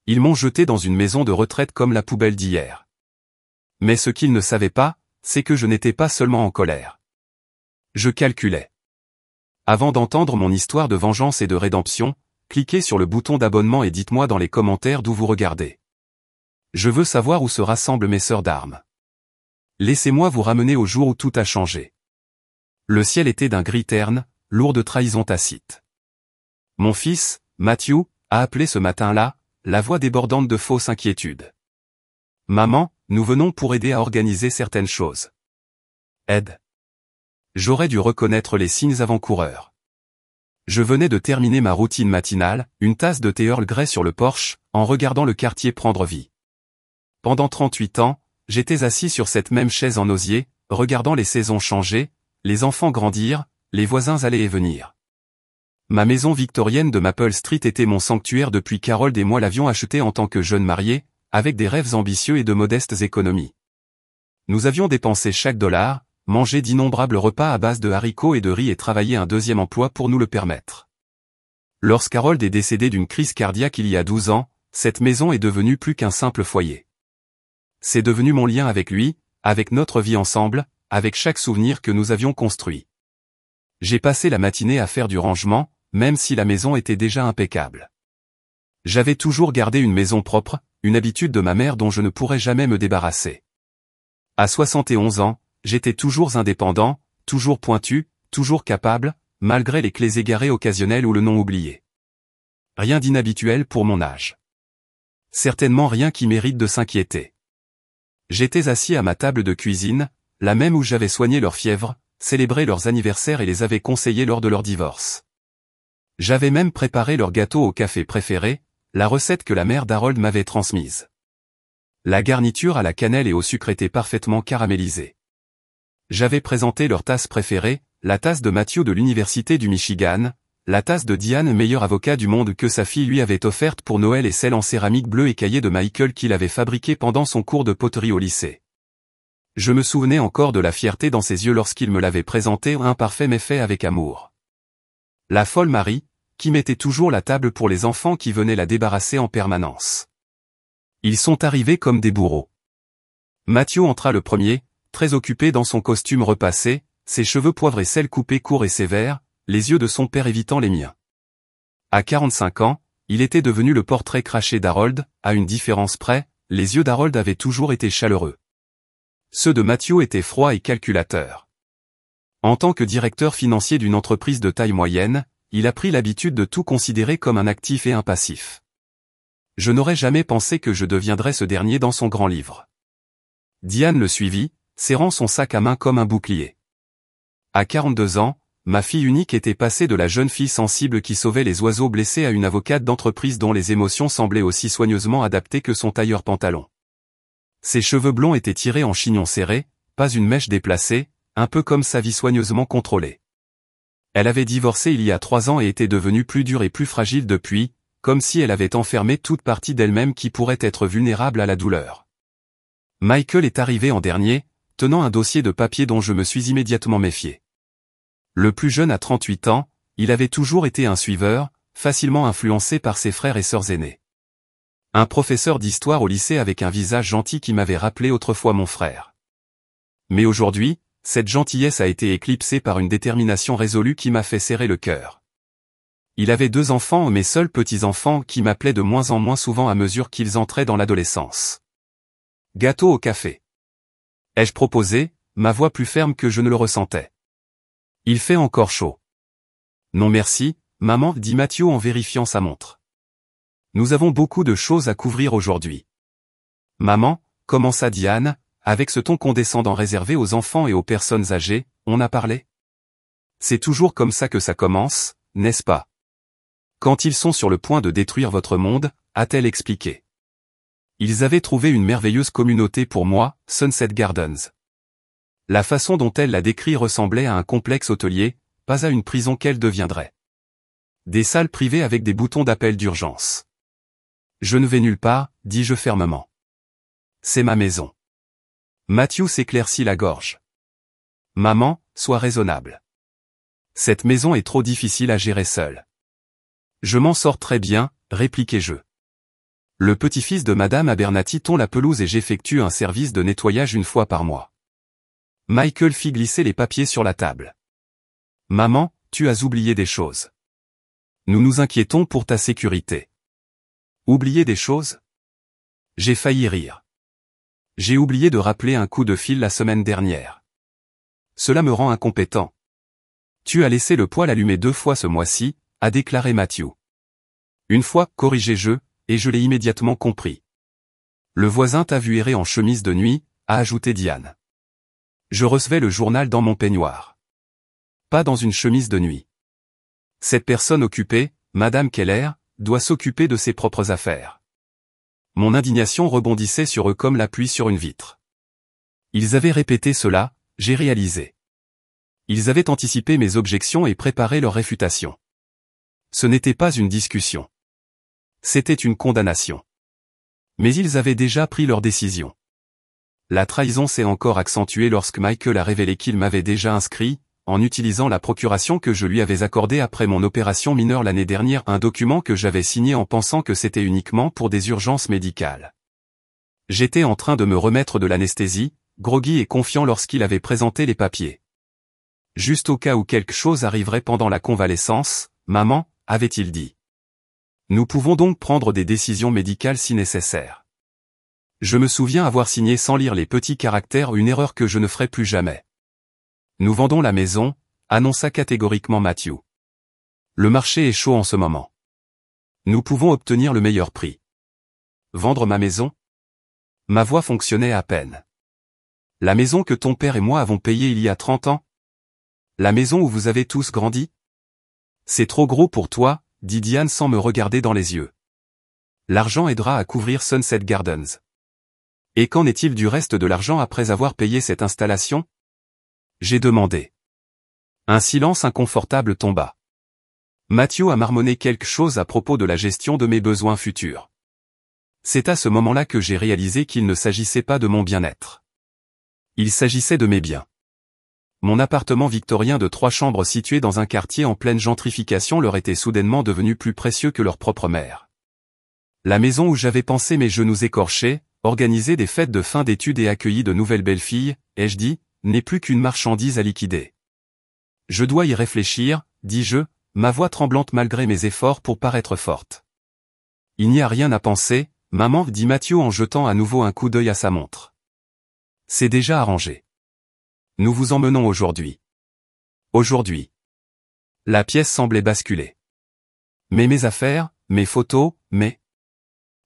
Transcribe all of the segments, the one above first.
Ils m'ont jeté dans une maison de retraite comme la poubelle d'hier. Mais ce qu'ils ne savaient pas, c'est que je n'étais pas seulement en colère. Je calculais. Avant d'entendre mon histoire de vengeance et de rédemption, cliquez sur le bouton d'abonnement et dites-moi dans les commentaires d'où vous regardez. Je veux savoir où se rassemblent mes sœurs d'armes. Laissez-moi vous ramener au jour où tout a changé. Le ciel était d'un gris terne, lourd de trahison tacite. Mon fils, Matthew, a appelé ce matin-là, la voix débordante de fausses inquiétudes. Maman, nous venons pour aider à organiser certaines choses. Aide. J'aurais dû reconnaître les signes avant-coureurs. Je venais de terminer ma routine matinale, une tasse de thé Earl Grey sur le porche, en regardant le quartier prendre vie. Pendant 38 ans, j'étais assis sur cette même chaise en osier, regardant les saisons changer, les enfants grandir, les voisins aller et venir. Ma maison victorienne de Maple Street était mon sanctuaire depuis qu'Harold et moi l'avions achetée en tant que jeunes mariés, avec des rêves ambitieux et de modestes économies. Nous avions dépensé chaque dollar, mangé d'innombrables repas à base de haricots et de riz et travaillé un deuxième emploi pour nous le permettre. Lorsqu'Harold est décédé d'une crise cardiaque il y a 12 ans, cette maison est devenue plus qu'un simple foyer. C'est devenu mon lien avec lui, avec notre vie ensemble, avec chaque souvenir que nous avions construit. J'ai passé la matinée à faire du rangement, même si la maison était déjà impeccable. J'avais toujours gardé une maison propre, une habitude de ma mère dont je ne pourrais jamais me débarrasser. À 71 ans, j'étais toujours indépendant, toujours pointu, toujours capable, malgré les clés égarées occasionnelles ou le nom oublié. Rien d'inhabituel pour mon âge. Certainement rien qui mérite de s'inquiéter. J'étais assis à ma table de cuisine, la même où j'avais soigné leur fièvre, célébré leurs anniversaires et les avais conseillés lors de leur divorce. J'avais même préparé leur gâteau au café préféré, la recette que la mère d'Harold m'avait transmise. La garniture à la cannelle et au sucre était parfaitement caramélisée. J'avais présenté leur tasse préférée, la tasse de Matthew de l'Université du Michigan, la tasse de Diane, meilleur avocat du monde que sa fille lui avait offerte pour Noël et celle en céramique bleue écaillée de Michael qu'il avait fabriquée pendant son cours de poterie au lycée. Je me souvenais encore de la fierté dans ses yeux lorsqu'il me l'avait présentée imparfait mais fait avec amour. La folle Marie, qui mettait toujours la table pour les enfants qui venaient la débarrasser en permanence. Ils sont arrivés comme des bourreaux. Matthew entra le premier, très occupé dans son costume repassé, ses cheveux poivre et sel coupés courts et sévères, les yeux de son père évitant les miens. À 45 ans, il était devenu le portrait craché d'Harold, à une différence près, les yeux d'Harold avaient toujours été chaleureux. Ceux de Matthew étaient froids et calculateurs. En tant que directeur financier d'une entreprise de taille moyenne, il a pris l'habitude de tout considérer comme un actif et un passif. Je n'aurais jamais pensé que je deviendrais ce dernier dans son grand livre. Diane le suivit, serrant son sac à main comme un bouclier. À 42 ans, ma fille unique était passée de la jeune fille sensible qui sauvait les oiseaux blessés à une avocate d'entreprise dont les émotions semblaient aussi soigneusement adaptées que son tailleur-pantalon. Ses cheveux blonds étaient tirés en chignon serré, pas une mèche déplacée, un peu comme sa vie soigneusement contrôlée. Elle avait divorcé il y a 3 ans et était devenue plus dure et plus fragile depuis, comme si elle avait enfermé toute partie d'elle-même qui pourrait être vulnérable à la douleur. Michael est arrivé en dernier, tenant un dossier de papier dont je me suis immédiatement méfié. Le plus jeune à 38 ans, il avait toujours été un suiveur, facilement influencé par ses frères et sœurs aînés. Un professeur d'histoire au lycée avec un visage gentil qui m'avait rappelé autrefois mon frère. Mais aujourd'hui, cette gentillesse a été éclipsée par une détermination résolue qui m'a fait serrer le cœur. Il avait 2 enfants, mes seuls petits-enfants, qui m'appelaient de moins en moins souvent à mesure qu'ils entraient dans l'adolescence. Gâteau au café. Ai-je proposé, ma voix plus ferme que je ne le ressentais. Il fait encore chaud. Non merci, maman, dit Matthew en vérifiant sa montre. Nous avons beaucoup de choses à couvrir aujourd'hui. Maman, commença Diane, avec ce ton condescendant réservé aux enfants et aux personnes âgées, on a parlé. C'est toujours comme ça que ça commence, n'est-ce pas? Quand ils sont sur le point de détruire votre monde, a-t-elle expliqué. Ils avaient trouvé une merveilleuse communauté pour moi, Sunset Gardens. La façon dont elle l'a décrit ressemblait à un complexe hôtelier, pas à une prison qu'elle deviendrait. Des salles privées avec des boutons d'appel d'urgence. Je ne vais nulle part, dis-je fermement. C'est ma maison. Matthew s'éclaircit la gorge. Maman, sois raisonnable. Cette maison est trop difficile à gérer seule. Je m'en sors très bien, répliquai-je. Le petit-fils de Madame Abernathy tond la pelouse et j'effectue un service de nettoyage une fois par mois. Michael fit glisser les papiers sur la table. Maman, tu as oublié des choses. Nous nous inquiétons pour ta sécurité. Oublier des choses? J'ai failli rire. J'ai oublié de rappeler un coup de fil la semaine dernière. Cela me rend incompétent. Tu as laissé le poêle allumé 2 fois ce mois-ci, a déclaré Matthew. Une fois, corrigé-je, et je l'ai immédiatement compris. Le voisin t'a vu errer en chemise de nuit, a ajouté Diane. Je recevais le journal dans mon peignoir. Pas dans une chemise de nuit. Cette personne occupée, Madame Keller, doit s'occuper de ses propres affaires. Mon indignation rebondissait sur eux comme la pluie sur une vitre. Ils avaient répété cela, j'ai réalisé. Ils avaient anticipé mes objections et préparé leur réfutation. Ce n'était pas une discussion. C'était une condamnation. Mais ils avaient déjà pris leur décision. La trahison s'est encore accentuée lorsque Michael a révélé qu'il m'avait déjà inscrit, en utilisant la procuration que je lui avais accordée après mon opération mineure l'année dernière, un document que j'avais signé en pensant que c'était uniquement pour des urgences médicales. J'étais en train de me remettre de l'anesthésie, groggy et confiant lorsqu'il avait présenté les papiers. Juste au cas où quelque chose arriverait pendant la convalescence, maman, avait-il dit. Nous pouvons donc prendre des décisions médicales si nécessaire. Je me souviens avoir signé sans lire les petits caractères, une erreur que je ne ferai plus jamais. Nous vendons la maison, annonça catégoriquement Matthew. Le marché est chaud en ce moment. Nous pouvons obtenir le meilleur prix. Vendre ma maison? Ma voix fonctionnait à peine. La maison que ton père et moi avons payée il y a 30 ans? La maison où vous avez tous grandi? C'est trop gros pour toi, dit Diane sans me regarder dans les yeux. L'argent aidera à couvrir Sunset Gardens. Et qu'en est-il du reste de l'argent après avoir payé cette installation? J'ai demandé. Un silence inconfortable tomba. Matthew a marmonné quelque chose à propos de la gestion de mes besoins futurs. C'est à ce moment-là que j'ai réalisé qu'il ne s'agissait pas de mon bien-être. Il s'agissait de mes biens. Mon appartement victorien de 3 chambres situé dans un quartier en pleine gentrification leur était soudainement devenu plus précieux que leur propre mère. La maison où j'avais pensé mes genoux écorchés, organisé des fêtes de fin d'études et accueilli de nouvelles belles-filles, ai-je dit, n'est plus qu'une marchandise à liquider. Je dois y réfléchir, dis-je, ma voix tremblante malgré mes efforts pour paraître forte. Il n'y a rien à penser, maman, dit Matthew en jetant à nouveau un coup d'œil à sa montre. C'est déjà arrangé. Nous vous emmenons aujourd'hui. Aujourd'hui. La pièce semblait basculer. Mais mes affaires, mes photos, mais...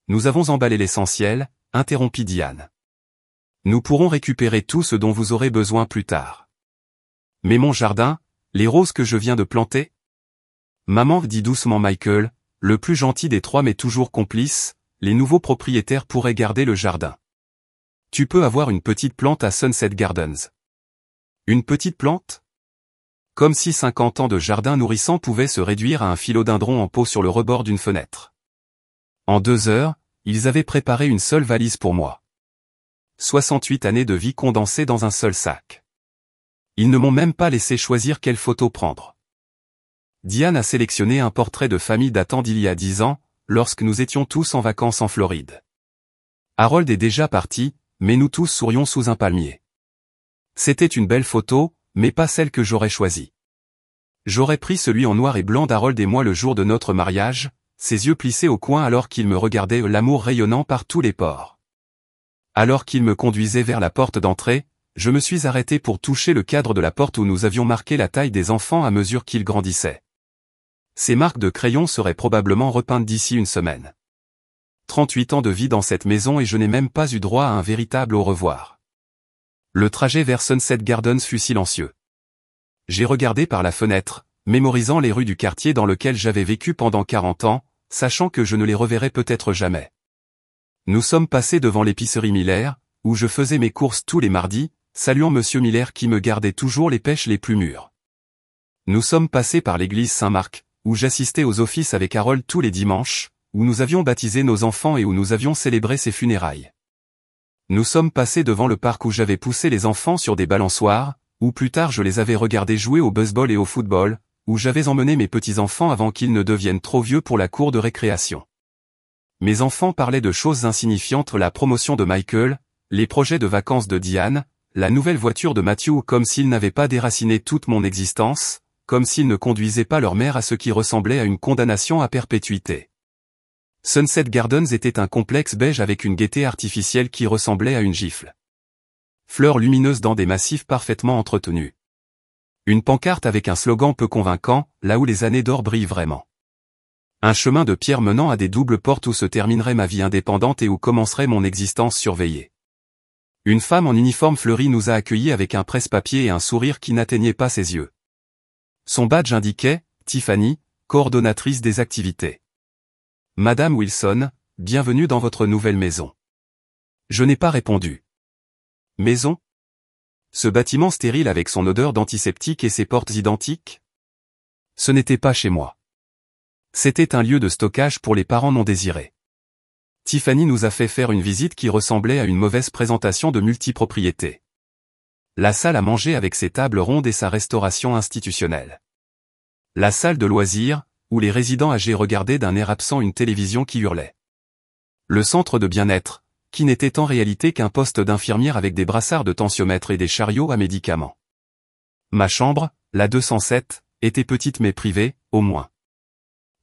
Nous avons emballé l'essentiel, interrompit Diane. Nous pourrons récupérer tout ce dont vous aurez besoin plus tard. Mais mon jardin, les roses que je viens de planter? Maman, dit doucement Michael, le plus gentil des 3 mais toujours complice, les nouveaux propriétaires pourraient garder le jardin. Tu peux avoir une petite plante à Sunset Gardens. Une petite plante? Comme si 50 ans de jardin nourrissant pouvaient se réduire à un philodendron en pot sur le rebord d'une fenêtre. En 2 heures, ils avaient préparé une seule valise pour moi. 68 années de vie condensées dans un seul sac. Ils ne m'ont même pas laissé choisir quelle photo prendre. Diane a sélectionné un portrait de famille datant d'il y a 10 ans, lorsque nous étions tous en vacances en Floride. Harold est déjà parti, mais nous tous sourions sous un palmier. C'était une belle photo, mais pas celle que j'aurais choisie. J'aurais pris celui en noir et blanc d'Harold et moi le jour de notre mariage, ses yeux plissés au coin alors qu'il me regardait, l'amour rayonnant par tous les pores. Alors qu'il me conduisait vers la porte d'entrée, je me suis arrêté pour toucher le cadre de la porte où nous avions marqué la taille des enfants à mesure qu'ils grandissaient. Ces marques de crayon seraient probablement repeintes d'ici une semaine. 38 ans de vie dans cette maison et je n'ai même pas eu droit à un véritable au revoir. Le trajet vers Sunset Gardens fut silencieux. J'ai regardé par la fenêtre, mémorisant les rues du quartier dans lequel j'avais vécu pendant 40 ans, sachant que je ne les reverrais peut-être jamais. Nous sommes passés devant l'épicerie Miller, où je faisais mes courses tous les mardis, saluant Monsieur Miller qui me gardait toujours les pêches les plus mûres. Nous sommes passés par l'église Saint-Marc, où j'assistais aux offices avec Harold tous les dimanches, où nous avions baptisé nos enfants et où nous avions célébré ses funérailles. Nous sommes passés devant le parc où j'avais poussé les enfants sur des balançoires, où plus tard je les avais regardés jouer au baseball et au football, où j'avais emmené mes petits-enfants avant qu'ils ne deviennent trop vieux pour la cour de récréation. Mes enfants parlaient de choses insignifiantes, la promotion de Michael, les projets de vacances de Diane, la nouvelle voiture de Matthew, comme s'ils n'avaient pas déraciné toute mon existence, comme s'ils ne conduisaient pas leur mère à ce qui ressemblait à une condamnation à perpétuité. Sunset Gardens était un complexe beige avec une gaieté artificielle qui ressemblait à une gifle. Fleurs lumineuses dans des massifs parfaitement entretenus. Une pancarte avec un slogan peu convaincant, là où les années d'or brillent vraiment. Un chemin de pierre menant à des doubles portes où se terminerait ma vie indépendante et où commencerait mon existence surveillée. Une femme en uniforme fleuri nous a accueillis avec un presse-papier et un sourire qui n'atteignait pas ses yeux. Son badge indiquait « Tiffany, coordonnatrice des activités. Madame Wilson, bienvenue dans votre nouvelle maison. » Je n'ai pas répondu. Maison ? Ce bâtiment stérile avec son odeur d'antiseptique et ses portes identiques ? Ce n'était pas chez moi. C'était un lieu de stockage pour les parents non désirés. Tiffany nous a fait faire une visite qui ressemblait à une mauvaise présentation de multipropriété. La salle à manger avec ses tables rondes et sa restauration institutionnelle. La salle de loisirs, où les résidents âgés regardaient d'un air absent une télévision qui hurlait. Le centre de bien-être, qui n'était en réalité qu'un poste d'infirmière avec des brassards de tensiomètre et des chariots à médicaments. Ma chambre, la 207, était petite mais privée, au moins.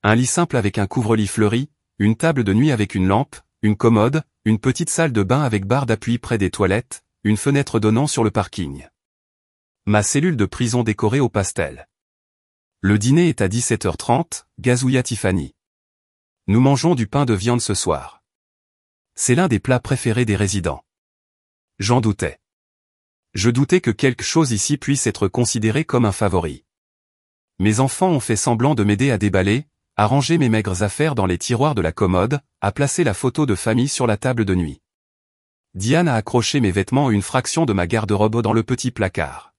Un lit simple avec un couvre-lit fleuri, une table de nuit avec une lampe, une commode, une petite salle de bain avec barre d'appui près des toilettes, une fenêtre donnant sur le parking. Ma cellule de prison décorée au pastel. Le dîner est à 17h30, gazouilla Tiffany. Nous mangeons du pain de viande ce soir. C'est l'un des plats préférés des résidents. J'en doutais. Je doutais que quelque chose ici puisse être considéré comme un favori. Mes enfants ont fait semblant de m'aider à déballer, à ranger mes maigres affaires dans les tiroirs de la commode, à placer la photo de famille sur la table de nuit. Diane a accroché mes vêtements à une fraction de ma garde-robe dans le petit placard.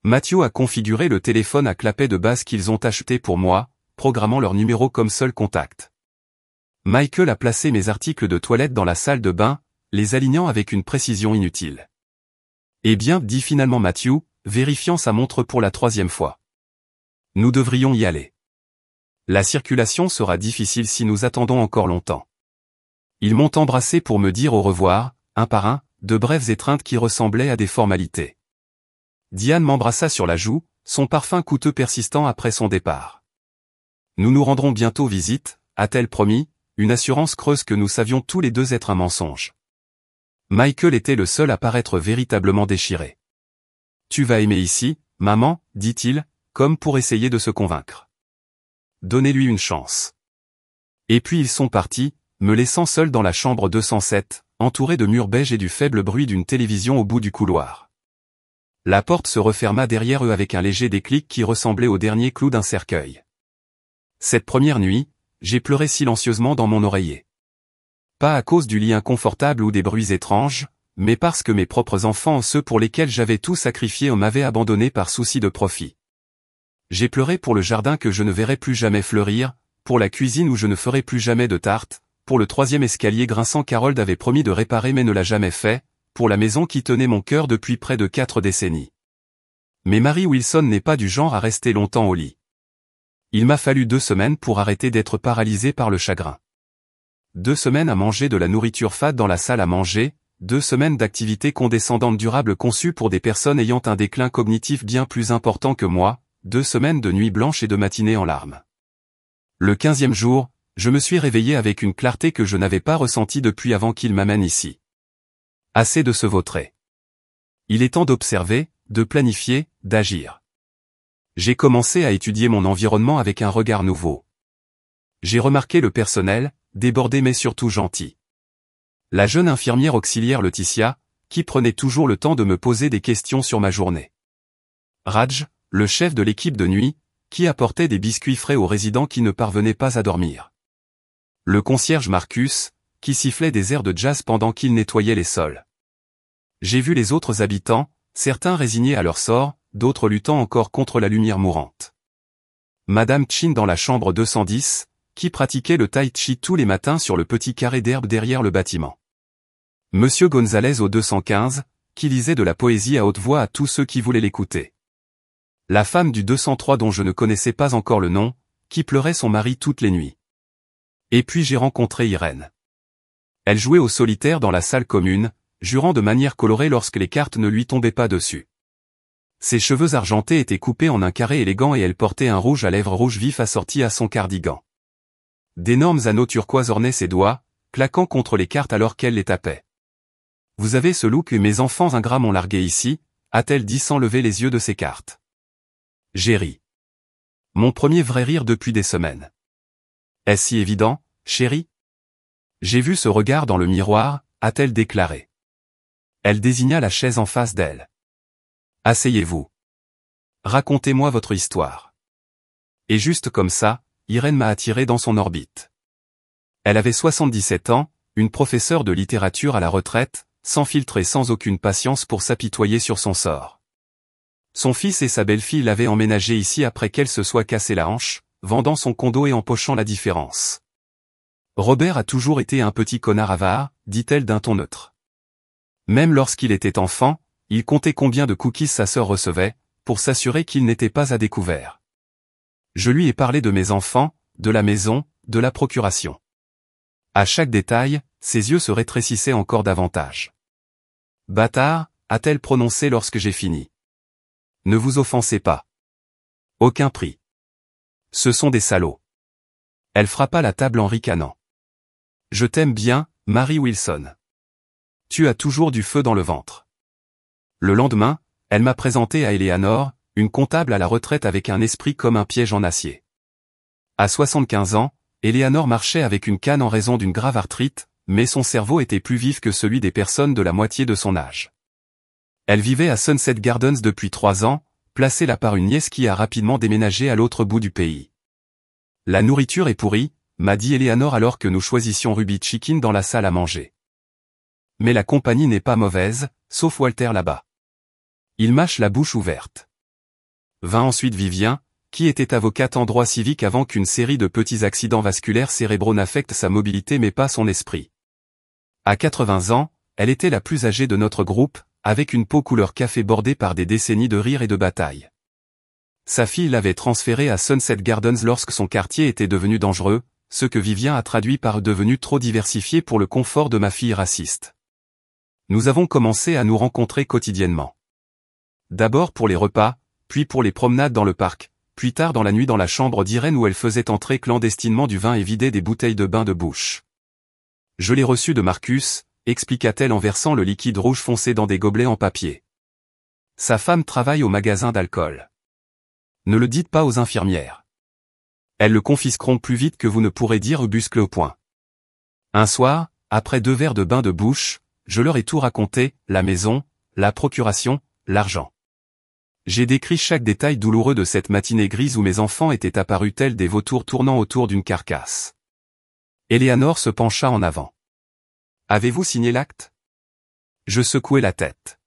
Matthew a configuré le téléphone à clapet de base qu'ils ont acheté pour moi, programmant leur numéro comme seul contact. Michael a placé mes articles de toilette dans la salle de bain, les alignant avec une précision inutile. Eh bien, dit finalement Matthew, vérifiant sa montre pour la 3e fois. Nous devrions y aller. La circulation sera difficile si nous attendons encore longtemps. Ils m'ont embrassé pour me dire au revoir, un par un, de brèves étreintes qui ressemblaient à des formalités. Diane m'embrassa sur la joue, son parfum coûteux persistant après son départ. Nous nous rendrons bientôt visite, a-t-elle promis, une assurance creuse que nous savions tous les deux être un mensonge. Michael était le seul à paraître véritablement déchiré. Tu vas aimer ici, maman, dit-il, comme pour essayer de se convaincre. Donnez-lui une chance. Et puis ils sont partis, me laissant seul dans la chambre 207, entouré de murs beiges et du faible bruit d'une télévision au bout du couloir. La porte se referma derrière eux avec un léger déclic qui ressemblait au dernier clou d'un cercueil. Cette première nuit, j'ai pleuré silencieusement dans mon oreiller. Pas à cause du lit inconfortable ou des bruits étranges, mais parce que mes propres enfants, ceux pour lesquels j'avais tout sacrifié, m'avaient abandonné par souci de profit. J'ai pleuré pour le jardin que je ne verrai plus jamais fleurir, pour la cuisine où je ne ferai plus jamais de tarte, pour le 3e escalier grinçant qu'Harold avait promis de réparer mais ne l'a jamais fait, pour la maison qui tenait mon cœur depuis près de 4 décennies. Mais Mary Wilson n'est pas du genre à rester longtemps au lit. Il m'a fallu 2 semaines pour arrêter d'être paralysé par le chagrin. 2 semaines à manger de la nourriture fade dans la salle à manger, 2 semaines d'activité condescendante durable conçue pour des personnes ayant un déclin cognitif bien plus important que moi, 2 semaines de nuits blanches et de matinées en larmes. Le 15e jour, je me suis réveillé avec une clarté que je n'avais pas ressentie depuis avant qu'il m'amène ici. Assez de se vautrer. Il est temps d'observer, de planifier, d'agir. J'ai commencé à étudier mon environnement avec un regard nouveau. J'ai remarqué le personnel, débordé mais surtout gentil. La jeune infirmière auxiliaire Laetitia, qui prenait toujours le temps de me poser des questions sur ma journée. Raj, le chef de l'équipe de nuit, qui apportait des biscuits frais aux résidents qui ne parvenaient pas à dormir. Le concierge Marcus, qui sifflait des airs de jazz pendant qu'il nettoyait les sols. J'ai vu les autres habitants, certains résignés à leur sort, d'autres luttant encore contre la lumière mourante. Madame Chin dans la chambre 210, qui pratiquait le tai chi tous les matins sur le petit carré d'herbe derrière le bâtiment. Monsieur Gonzalez au 215, qui lisait de la poésie à haute voix à tous ceux qui voulaient l'écouter. La femme du 203 dont je ne connaissais pas encore le nom, qui pleurait son mari toutes les nuits. Et puis j'ai rencontré Irène. Elle jouait au solitaire dans la salle commune, jurant de manière colorée lorsque les cartes ne lui tombaient pas dessus. Ses cheveux argentés étaient coupés en un carré élégant et elle portait un rouge à lèvres rouge vif assorti à son cardigan. D'énormes anneaux turquoise ornaient ses doigts, claquant contre les cartes alors qu'elle les tapait. « Vous avez ce look et mes enfants ingrats m'ont largué ici », a-t-elle dit sans lever les yeux de ses cartes. J'ai ri. Mon premier vrai rire depuis des semaines. Est-ce si évident, chérie? J'ai vu ce regard dans le miroir, a-t-elle déclaré. Elle désigna la chaise en face d'elle. Asseyez-vous. Racontez-moi votre histoire. Et juste comme ça, Irène m'a attiré dans son orbite. Elle avait 77 ans, une professeure de littérature à la retraite, sans filtre et sans aucune patience pour s'apitoyer sur son sort. Son fils et sa belle-fille l'avaient emménagé ici après qu'elle se soit cassé la hanche, vendant son condo et empochant la différence. Robert a toujours été un petit connard avare, dit-elle d'un ton neutre. Même lorsqu'il était enfant, il comptait combien de cookies sa sœur recevait, pour s'assurer qu'il n'était pas à découvert. Je lui ai parlé de mes enfants, de la maison, de la procuration. À chaque détail, ses yeux se rétrécissaient encore davantage. Bâtard, a-t-elle prononcé lorsque j'ai fini. Ne vous offensez pas. Aucun prix. Ce sont des salauds. Elle frappa la table en ricanant. Je t'aime bien, Mary Wilson. Tu as toujours du feu dans le ventre. Le lendemain, elle m'a présenté à Eleanor, une comptable à la retraite avec un esprit comme un piège en acier. À 75 ans, Eleanor marchait avec une canne en raison d'une grave arthrite, mais son cerveau était plus vif que celui des personnes de la moitié de son âge. Elle vivait à Sunset Gardens depuis 3 ans, placée là par une nièce qui a rapidement déménagé à l'autre bout du pays. La nourriture est pourrie, m'a dit Eleanor alors que nous choisissions Ruby Chicken dans la salle à manger. Mais la compagnie n'est pas mauvaise, sauf Walter là-bas. Il mâche la bouche ouverte. Vint ensuite Vivien, qui était avocate en droit civique avant qu'une série de petits accidents vasculaires cérébraux n'affectent sa mobilité mais pas son esprit. À 80 ans, elle était la plus âgée de notre groupe, avec une peau couleur café bordée par des décennies de rire et de bataille. Sa fille l'avait transférée à Sunset Gardens lorsque son quartier était devenu dangereux, ce que Vivien a traduit par devenu trop diversifié pour le confort de ma fille raciste. Nous avons commencé à nous rencontrer quotidiennement. D'abord pour les repas, puis pour les promenades dans le parc, puis tard dans la nuit dans la chambre d'Irène où elle faisait entrer clandestinement du vin et vidait des bouteilles de bain de bouche. Je l'ai reçu de Marcus, expliqua-t-elle en versant le liquide rouge foncé dans des gobelets en papier. Sa femme travaille au magasin d'alcool. Ne le dites pas aux infirmières. Elles le confisqueront plus vite que vous ne pourrez dire buscle au point. Un soir, après 2 verres de bain de bouche, je leur ai tout raconté, la maison, la procuration, l'argent. J'ai décrit chaque détail douloureux de cette matinée grise où mes enfants étaient apparus tels des vautours tournant autour d'une carcasse. Eleanor se pencha en avant. Avez-vous signé l'acte? Je secouai la tête.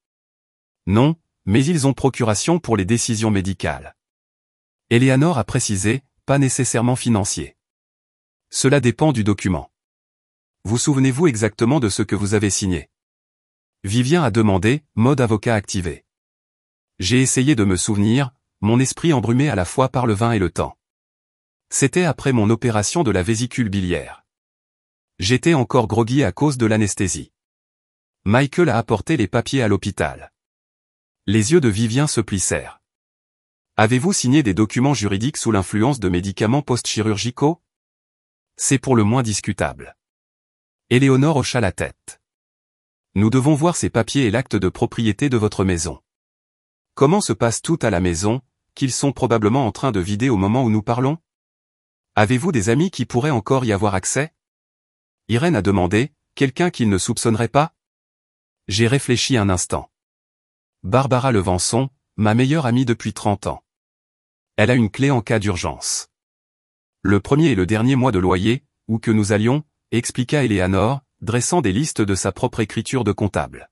Non, mais ils ont procuration pour les décisions médicales. Eleanor a précisé, pas nécessairement financier. Cela dépend du document. Vous souvenez-vous exactement de ce que vous avez signé? Vivien a demandé, mode avocat activé. J'ai essayé de me souvenir, mon esprit embrumé à la fois par le vin et le temps. C'était après mon opération de la vésicule biliaire. J'étais encore groggy à cause de l'anesthésie. Michael a apporté les papiers à l'hôpital. Les yeux de Vivien se plissèrent. Avez-vous signé des documents juridiques sous l'influence de médicaments post-chirurgicaux? C'est pour le moins discutable. Éléonore hocha la tête. Nous devons voir ces papiers et l'acte de propriété de votre maison. Comment se passe tout à la maison, qu'ils sont probablement en train de vider au moment où nous parlons? Avez-vous des amis qui pourraient encore y avoir accès? Irène a demandé, quelqu'un qu'il ne soupçonnerait pas? J'ai réfléchi un instant. Barbara Levançon, ma meilleure amie depuis 30 ans. Elle a une clé en cas d'urgence. Le premier et le dernier mois de loyer, où que nous allions, expliqua Eleanor, dressant des listes de sa propre écriture de comptable.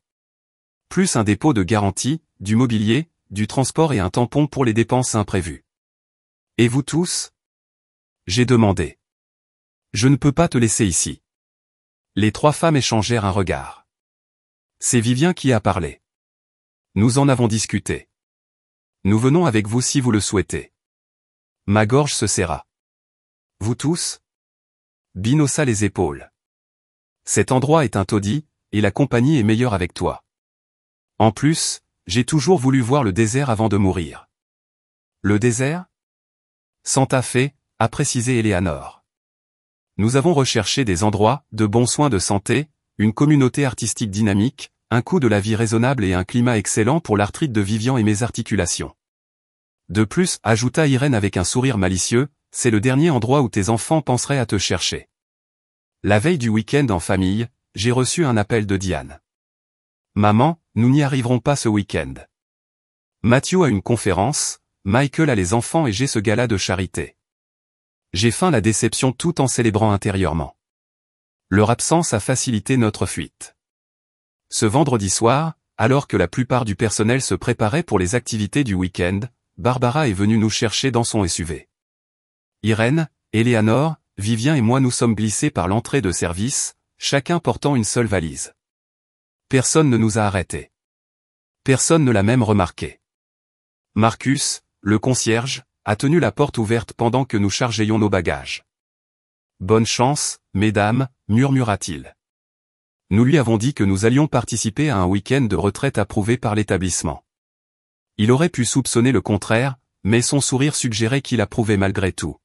Plus un dépôt de garantie, du mobilier, du transport et un tampon pour les dépenses imprévues. Et vous tous? J'ai demandé. Je ne peux pas te laisser ici. Les 3 femmes échangèrent un regard. C'est Vivien qui a parlé. Nous en avons discuté. Nous venons avec vous si vous le souhaitez. Ma gorge se serra. Vous tous? Bin haussa les épaules. Cet endroit est un taudis, et la compagnie est meilleure avec toi. En plus, j'ai toujours voulu voir le désert avant de mourir. Le désert? Santa Fe, a précisé Eleanor. Nous avons recherché des endroits, de bons soins de santé, une communauté artistique dynamique, un coût de la vie raisonnable et un climat excellent pour l'arthrite de Vivian et mes articulations. De plus, ajouta Irène avec un sourire malicieux, c'est le dernier endroit où tes enfants penseraient à te chercher. La veille du week-end en famille, j'ai reçu un appel de Diane. Maman, nous n'y arriverons pas ce week-end. Matthew a une conférence, Michael a les enfants et j'ai ce gala de charité. J'ai feint la déception tout en célébrant intérieurement. Leur absence a facilité notre fuite. Ce vendredi soir, alors que la plupart du personnel se préparait pour les activités du week-end, Barbara est venue nous chercher dans son SUV. Irène, Eleanor, Vivien et moi nous sommes glissés par l'entrée de service, chacun portant une seule valise. Personne ne nous a arrêtés. Personne ne l'a même remarqué. Marcus, le concierge, a tenu la porte ouverte pendant que nous chargions nos bagages. Bonne chance, mesdames, murmura-t-il. Nous lui avons dit que nous allions participer à un week-end de retraite approuvé par l'établissement. Il aurait pu soupçonner le contraire, mais son sourire suggérait qu'il approuvait malgré tout.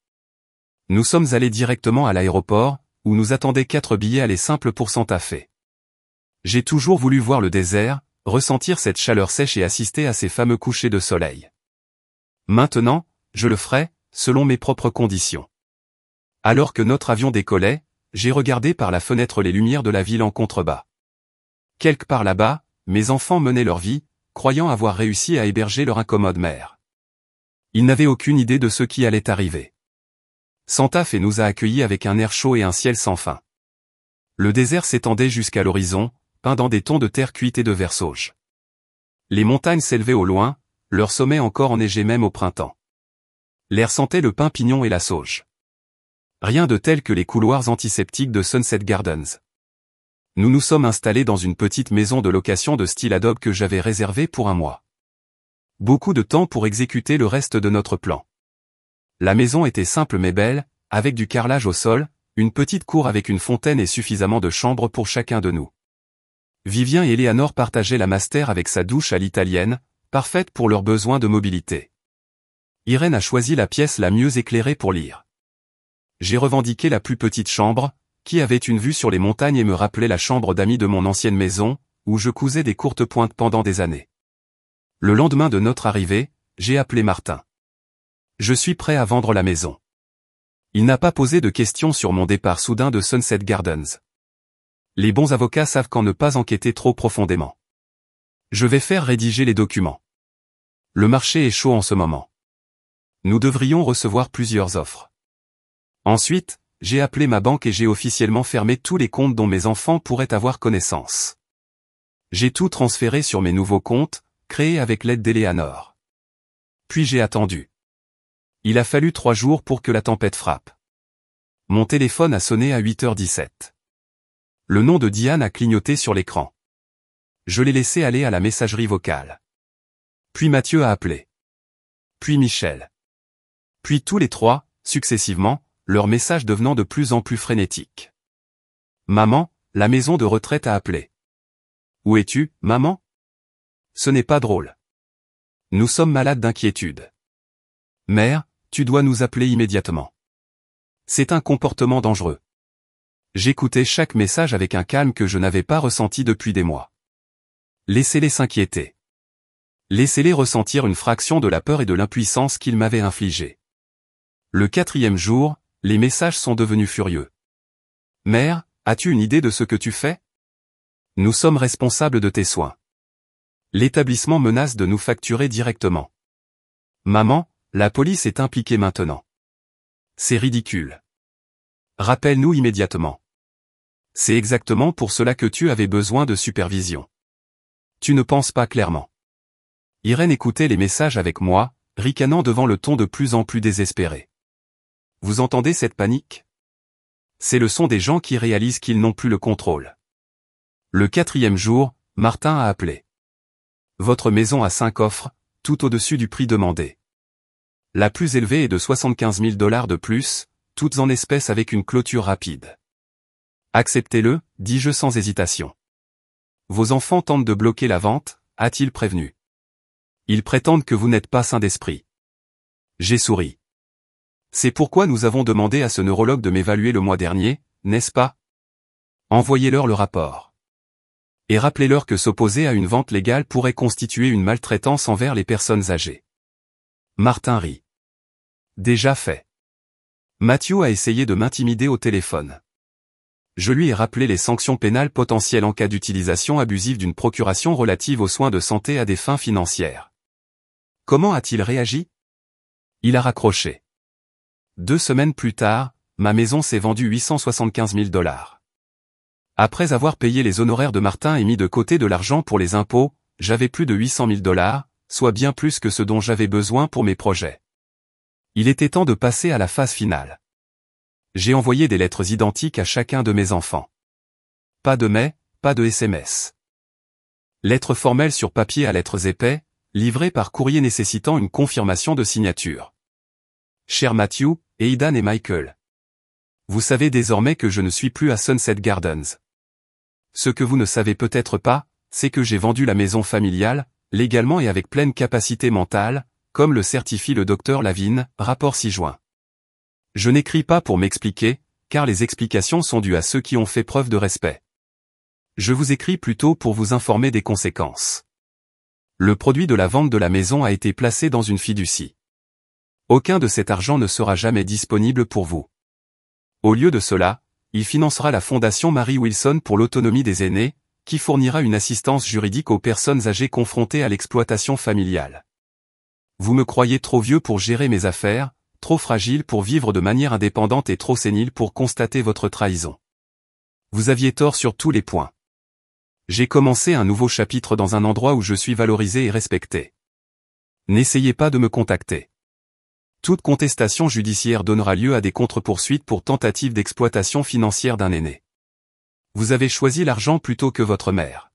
Nous sommes allés directement à l'aéroport, où nous attendaient 4 billets aller simples pour Santa Fe. J'ai toujours voulu voir le désert, ressentir cette chaleur sèche et assister à ces fameux couchers de soleil. Maintenant, je le ferai, selon mes propres conditions. Alors que notre avion décollait, j'ai regardé par la fenêtre les lumières de la ville en contrebas. Quelque part là-bas, mes enfants menaient leur vie, croyant avoir réussi à héberger leur incommode mère. Ils n'avaient aucune idée de ce qui allait arriver. Santa Fe nous a accueillis avec un air chaud et un ciel sans fin. Le désert s'étendait jusqu'à l'horizon, peint dans des tons de terre cuite et de vert sauge. Les montagnes s'élevaient au loin, leur sommet encore enneigé même au printemps. L'air sentait le pin pignon et la sauge. Rien de tel que les couloirs antiseptiques de Sunset Gardens. Nous nous sommes installés dans une petite maison de location de style adobe que j'avais réservée pour un mois. Beaucoup de temps pour exécuter le reste de notre plan. La maison était simple mais belle, avec du carrelage au sol, une petite cour avec une fontaine et suffisamment de chambres pour chacun de nous. Vivien et Eleanor partageaient la master avec sa douche à l'italienne, parfaite pour leurs besoins de mobilité. Irène a choisi la pièce la mieux éclairée pour lire. J'ai revendiqué la plus petite chambre, qui avait une vue sur les montagnes et me rappelait la chambre d'amis de mon ancienne maison, où je cousais des courtes pointes pendant des années. Le lendemain de notre arrivée, j'ai appelé Martin. Je suis prêt à vendre la maison. Il n'a pas posé de questions sur mon départ soudain de Sunset Gardens. Les bons avocats savent quand ne pas enquêter trop profondément. Je vais faire rédiger les documents. Le marché est chaud en ce moment. Nous devrions recevoir plusieurs offres. Ensuite, j'ai appelé ma banque et j'ai officiellement fermé tous les comptes dont mes enfants pourraient avoir connaissance. J'ai tout transféré sur mes nouveaux comptes, créés avec l'aide d'Eleanor. Puis j'ai attendu. Il a fallu 3 jours pour que la tempête frappe. Mon téléphone a sonné à 8h17. Le nom de Diane a clignoté sur l'écran. Je l'ai laissé aller à la messagerie vocale. Puis Mathieu a appelé. Puis Michel. Puis tous les 3, successivement, leurs messages devenant de plus en plus frénétiques. Maman, la maison de retraite a appelé. Où es-tu, maman? Ce n'est pas drôle. Nous sommes malades d'inquiétude. Mère, tu dois nous appeler immédiatement. C'est un comportement dangereux. J'écoutais chaque message avec un calme que je n'avais pas ressenti depuis des mois. Laissez-les s'inquiéter. Laissez-les ressentir une fraction de la peur et de l'impuissance qu'ils m'avaient infligée. Le 4e jour, les messages sont devenus furieux. Mère, as-tu une idée de ce que tu fais? Nous sommes responsables de tes soins. L'établissement menace de nous facturer directement. Maman, la police est impliquée maintenant. C'est ridicule. Rappelle-nous immédiatement. C'est exactement pour cela que tu avais besoin de supervision. Tu ne penses pas clairement. Irène écoutait les messages avec moi, ricanant devant le ton de plus en plus désespéré. Vous entendez cette panique? C'est le son des gens qui réalisent qu'ils n'ont plus le contrôle. Le 4e jour, Martin a appelé. Votre maison a 5 offres, tout au-dessus du prix demandé. La plus élevée est de $75 000 de plus, toutes en espèces avec une clôture rapide. Acceptez-le, dis-je sans hésitation. Vos enfants tentent de bloquer la vente, a-t-il prévenu. Ils prétendent que vous n'êtes pas sain d'esprit. J'ai souri. C'est pourquoi nous avons demandé à ce neurologue de m'évaluer le mois dernier, n'est-ce pas? Envoyez-leur le rapport. Et rappelez-leur que s'opposer à une vente légale pourrait constituer une maltraitance envers les personnes âgées. Martin rit. Déjà fait. Matthew a essayé de m'intimider au téléphone. Je lui ai rappelé les sanctions pénales potentielles en cas d'utilisation abusive d'une procuration relative aux soins de santé à des fins financières. Comment a-t-il réagi? Il a raccroché. 2 semaines plus tard, ma maison s'est vendue 875 000 $. Après avoir payé les honoraires de Martin et mis de côté de l'argent pour les impôts, j'avais plus de 800 000 $, soit bien plus que ce dont j'avais besoin pour mes projets. Il était temps de passer à la phase finale. J'ai envoyé des lettres identiques à chacun de mes enfants. Pas de mail, pas de SMS. Lettres formelles sur papier à lettres épais, livrées par courrier nécessitant une confirmation de signature. Cher Matthew, Aidan et Michael. Vous savez désormais que je ne suis plus à Sunset Gardens. Ce que vous ne savez peut-être pas, c'est que j'ai vendu la maison familiale, légalement et avec pleine capacité mentale, comme le certifie le docteur Lavigne, rapport ci-joint. Je n'écris pas pour m'expliquer, car les explications sont dues à ceux qui ont fait preuve de respect. Je vous écris plutôt pour vous informer des conséquences. Le produit de la vente de la maison a été placé dans une fiducie. Aucun de cet argent ne sera jamais disponible pour vous. Au lieu de cela, il financera la Fondation Mary Wilson pour l'autonomie des aînés, qui fournira une assistance juridique aux personnes âgées confrontées à l'exploitation familiale. Vous me croyez trop vieux pour gérer mes affaires, trop fragile pour vivre de manière indépendante et trop sénile pour constater votre trahison. Vous aviez tort sur tous les points. J'ai commencé un nouveau chapitre dans un endroit où je suis valorisé et respecté. N'essayez pas de me contacter. Toute contestation judiciaire donnera lieu à des contre-poursuites pour tentative d'exploitation financière d'un aîné. Vous avez choisi l'argent plutôt que votre mère.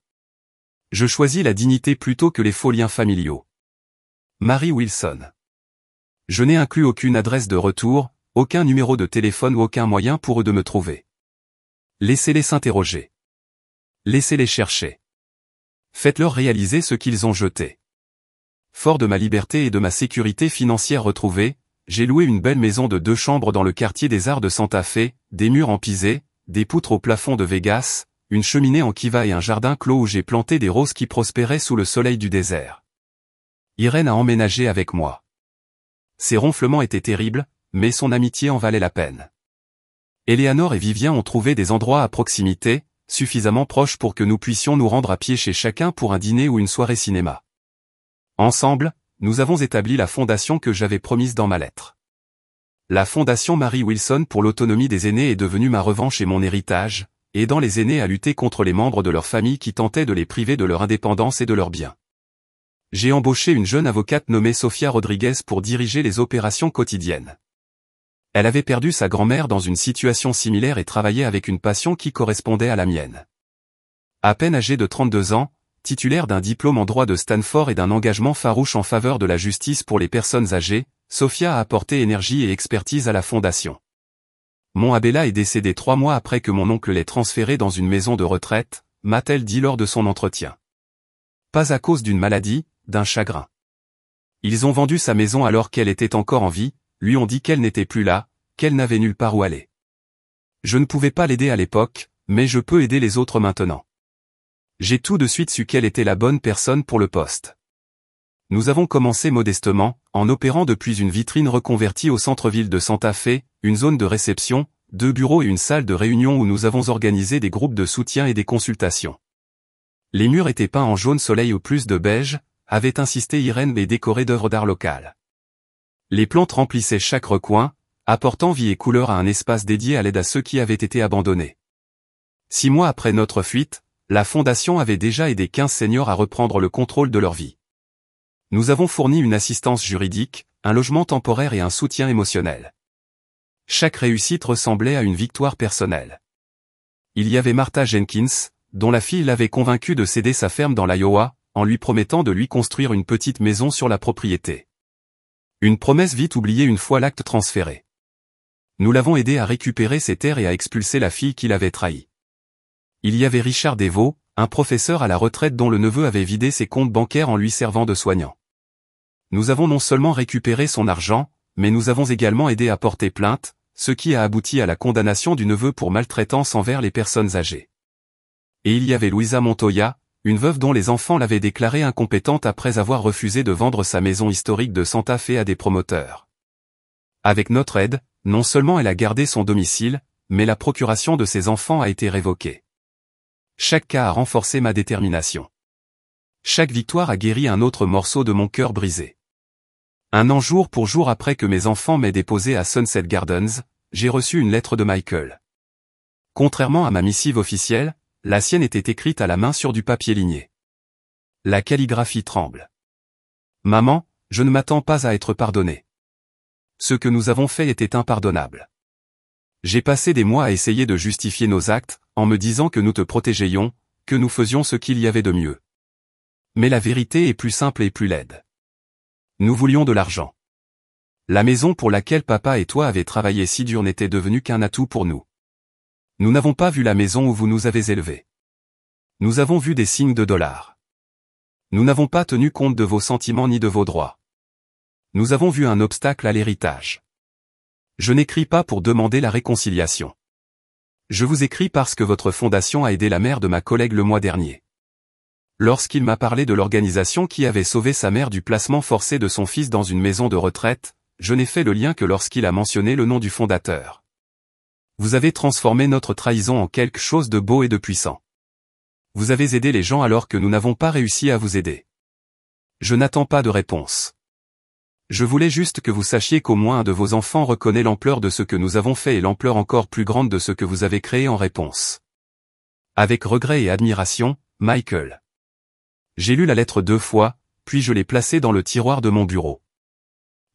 Je choisis la dignité plutôt que les faux liens familiaux. Mary Wilson. Je n'ai inclus aucune adresse de retour, aucun numéro de téléphone ou aucun moyen pour eux de me trouver. Laissez-les s'interroger. Laissez-les chercher. Faites-leur réaliser ce qu'ils ont jeté. Fort de ma liberté et de ma sécurité financière retrouvée, j'ai loué une belle maison de 2 chambres dans le quartier des Arts de Santa Fe, des murs en pisé, des poutres au plafond de Vegas, une cheminée en kiva et un jardin clos où j'ai planté des roses qui prospéraient sous le soleil du désert. Irène a emménagé avec moi. Ses ronflements étaient terribles, mais son amitié en valait la peine. Eleanor et Vivien ont trouvé des endroits à proximité, suffisamment proches pour que nous puissions nous rendre à pied chez chacun pour un dîner ou une soirée cinéma. Ensemble, nous avons établi la fondation que j'avais promise dans ma lettre. La fondation Mary Wilson pour l'autonomie des aînés est devenue ma revanche et mon héritage, aidant les aînés à lutter contre les membres de leur famille qui tentaient de les priver de leur indépendance et de leurs biens. J'ai embauché une jeune avocate nommée Sofia Rodriguez pour diriger les opérations quotidiennes. Elle avait perdu sa grand-mère dans une situation similaire et travaillait avec une passion qui correspondait à la mienne. À peine âgée de 32 ans, titulaire d'un diplôme en droit de Stanford et d'un engagement farouche en faveur de la justice pour les personnes âgées, Sofia a apporté énergie et expertise à la fondation. Mon Abella est décédé 3 mois après que mon oncle l'ait transféré dans une maison de retraite, m'a-t-elle dit lors de son entretien. Pas à cause d'une maladie, d'un chagrin. Ils ont vendu sa maison alors qu'elle était encore en vie, lui ont dit qu'elle n'était plus là, qu'elle n'avait nulle part où aller. Je ne pouvais pas l'aider à l'époque, mais je peux aider les autres maintenant. J'ai tout de suite su qu'elle était la bonne personne pour le poste. Nous avons commencé modestement, en opérant depuis une vitrine reconvertie au centre-ville de Santa Fe, une zone de réception, 2 bureaux et une salle de réunion où nous avons organisé des groupes de soutien et des consultations. Les murs étaient peints en jaune soleil ou plus de beige, avait insisté Irène et décorés d'œuvres d'art locales. Les plantes remplissaient chaque recoin, apportant vie et couleur à un espace dédié à l'aide à ceux qui avaient été abandonnés. 6 mois après notre fuite, la fondation avait déjà aidé 15 seniors à reprendre le contrôle de leur vie. Nous avons fourni une assistance juridique, un logement temporaire et un soutien émotionnel. Chaque réussite ressemblait à une victoire personnelle. Il y avait Martha Jenkins, dont la fille l'avait convaincue de céder sa ferme dans l'Iowa, en lui promettant de lui construire une petite maison sur la propriété. Une promesse vite oubliée une fois l'acte transféré. Nous l'avons aidé à récupérer ses terres et à expulser la fille qui l'avait trahi. Il y avait Richard Devaux, un professeur à la retraite dont le neveu avait vidé ses comptes bancaires en lui servant de soignant. Nous avons non seulement récupéré son argent, mais nous avons également aidé à porter plainte, ce qui a abouti à la condamnation du neveu pour maltraitance envers les personnes âgées. Et il y avait Louisa Montoya, une veuve dont les enfants l'avaient déclarée incompétente après avoir refusé de vendre sa maison historique de Santa Fe à des promoteurs. Avec notre aide, non seulement elle a gardé son domicile, mais la procuration de ses enfants a été révoquée. Chaque cas a renforcé ma détermination. Chaque victoire a guéri un autre morceau de mon cœur brisé. Un an jour pour jour après que mes enfants m'aient déposé à Sunset Gardens, j'ai reçu une lettre de Michael. Contrairement à ma missive officielle, la sienne était écrite à la main sur du papier ligné. La calligraphie tremble. Maman, je ne m'attends pas à être pardonné. Ce que nous avons fait était impardonnable. J'ai passé des mois à essayer de justifier nos actes, en me disant que nous te protégions, que nous faisions ce qu'il y avait de mieux. Mais la vérité est plus simple et plus laide. Nous voulions de l'argent. La maison pour laquelle papa et toi avez travaillé si dur n'était devenue qu'un atout pour nous. Nous n'avons pas vu la maison où vous nous avez élevés. Nous avons vu des signes de dollars. Nous n'avons pas tenu compte de vos sentiments ni de vos droits. Nous avons vu un obstacle à l'héritage. Je n'écris pas pour demander la réconciliation. Je vous écris parce que votre fondation a aidé la mère de ma collègue le mois dernier. Lorsqu'il m'a parlé de l'organisation qui avait sauvé sa mère du placement forcé de son fils dans une maison de retraite, je n'ai fait le lien que lorsqu'il a mentionné le nom du fondateur. Vous avez transformé notre trahison en quelque chose de beau et de puissant. Vous avez aidé les gens alors que nous n'avons pas réussi à vous aider. Je n'attends pas de réponse. Je voulais juste que vous sachiez qu'au moins un de vos enfants reconnaît l'ampleur de ce que nous avons fait et l'ampleur encore plus grande de ce que vous avez créé en réponse. Avec regret et admiration, Michael. J'ai lu la lettre 2 fois, puis je l'ai placée dans le tiroir de mon bureau.